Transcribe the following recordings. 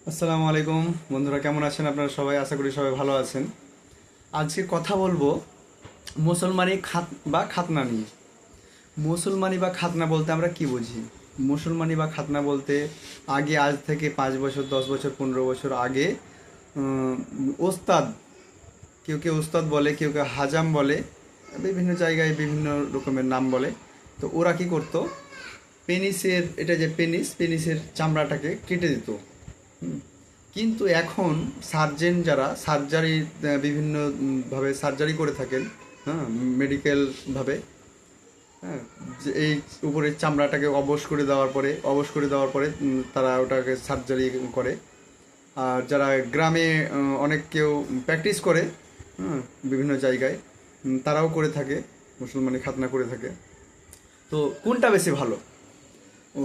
আসসালামু আলাইকুম বন্ধুরা, কেমন আছেন আপনারা সবাই? আশা করি সবাই ভালো আছেন। আজকে কথা বলবো মুসলমানি বা খাতনা নিয়ে। মুসলমানি বা খাতনা বলতে আমরা কি বুঝি? মুসলমানি বা খাতনা বলতে আগে, আজ থেকে 5 বছর, 10 বছর, 15 বছর আগে উম, ওস্তাদ, কেউ কেউ ওস্তাদ বলে, কেউ কেউ হাজাম বলে, বিভিন্ন জায়গায় বিভিন্ন রকমের নাম বলে। তো ওরা কি করতো, পেনিসের, এটা যে পেনিসের চামড়াটাকে কেটে দিত। কিন্তু এখন সার্জেন যারা সার্জারি, বিভিন্ন ভাবে সার্জারি করে থাকেন, হ্যাঁ, মেডিকেলভাবে, হ্যাঁ, যে এই উপরের চামড়াটাকে অবশ করে দেওয়ার পরে তারা ওটাকে সার্জারি করে। আর যারা গ্রামে অনেক কেউ প্র্যাকটিস করে, হ্যাঁ, বিভিন্ন জায়গায় তারাও করে থাকে, মুসলমানি খাতনা করে থাকে। তো কোনটা বেশি ভালো?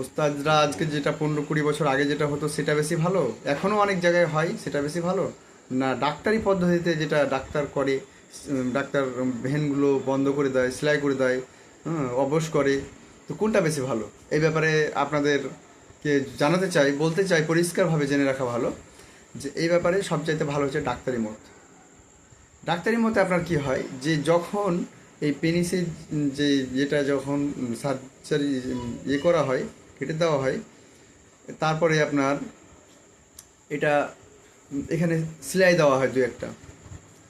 ওস্তাদরা আজকে যেটা 15-20 বছর আগে যেটা হতো সেটা বেশি ভালো, এখনও অনেক জায়গায় হয়, সেটা বেশি ভালো, না ডাক্তারি পদ্ধতিতে যেটা ডাক্তার করে, ডাক্তার ভেনগুলো বন্ধ করে দেয়, সেলাই করে দেয়, হ্যাঁ, অবশ করে? তো কোনটা বেশি ভালো? এই ব্যাপারে আপনাদেরকে জানাতে চাই, বলতে চাই, পরিষ্কারভাবে জেনে রাখা ভালো যে এই ব্যাপারে সবচাইতে ভালো হচ্ছে ডাক্তারি মত। ডাক্তারি মতে আপনার কি হয়, যে যখন এই পেনিসের যে যেটা যখন সার্জারি করা হয়, কেটে দেওয়া হয়, তারপরে আপনার এটা এখানে সেলাই দেওয়া হয়, একটা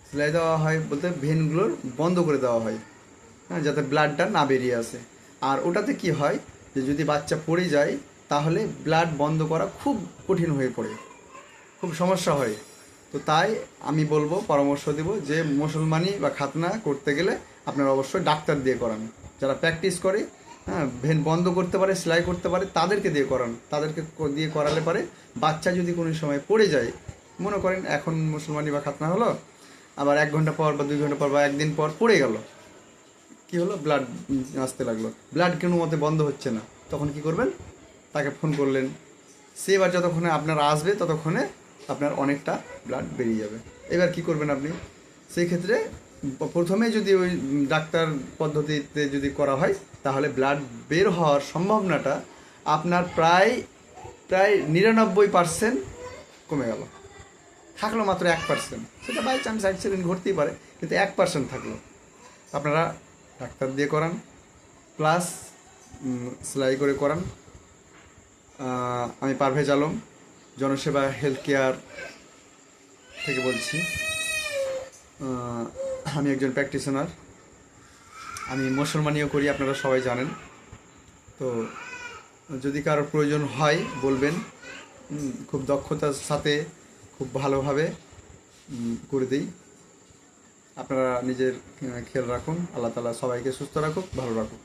সেলাই দেওয়া হয় বলতে ভেনগুলোর বন্ধ করে দেওয়া হয়, হ্যাঁ, যাতে ব্লাডটা না বেরিয়ে আসে। আর ওটাতে কি হয়, যে যদি বাচ্চা পড়ে যায় তাহলে ব্লাড বন্ধ করা খুব কঠিন হয়ে পড়ে, খুব সমস্যা হয়। তো তাই আমি বলবো, পরামর্শ দেব যে মুসলমানি বা খাতনা করতে গেলে আপনার অবশ্যই ডাক্তার দিয়ে করান, যারা প্র্যাকটিস করে, হ্যাঁ, ভেন বন্ধ করতে পারে, সেলাই করতে পারে, তাদেরকে দিয়ে করান। তাদেরকে দিয়ে করালে পারে বাচ্চা যদি কোনো সময় পড়ে যায়, মনে করেন এখন মুসলমানি বা খাতনা হলো, আবার 1 ঘন্টা পর বা 2 ঘন্টা পর বা একদিন পর পড়ে গেল, কি হলো, ব্লাড আসতে লাগলো, ব্লাড কোনো মতে বন্ধ হচ্ছে না, তখন কি করবেন? তাকে ফোন করলেন, সে এবার যতক্ষণে আপনার আসবে ততক্ষণে আপনার অনেকটা ব্লাড বেরিয়ে যাবে। এবার কি করবেন আপনি? সেই ক্ষেত্রে প্রথমে যদি ওই ডাক্তার পদ্ধতিতে যদি করা হয়, তাহলে ব্লাড বের হওয়ার সম্ভাবনাটা আপনার প্রায় প্রায় 99% কমে গেল। থাকলো মাত্র 1%, সেটা বাই চান্স অ্যাক্সিডেন্ট ঘটতেই পারে, কিন্তু 1% থাকলো। আপনারা ডাক্তার দিয়ে করান, প্লাস সেলাই করে করান। আমি পারভেজ আলম, জনসেবা হেলথ কেয়ার থেকে বলছি। আমি একজন প্র্যাকটিশনার, আমি মুসলমানিও করি, আপনারা সবাই জানেন। তো যদি কারোর প্রয়োজন হয় বলবেন, খুব দক্ষতার সাথে, খুব ভালোভাবে করে দিই। আপনারা নিজের খেয়াল রাখুন, আল্লাহ তাআলা সবাইকে সুস্থ রাখুক, ভালো রাখুক।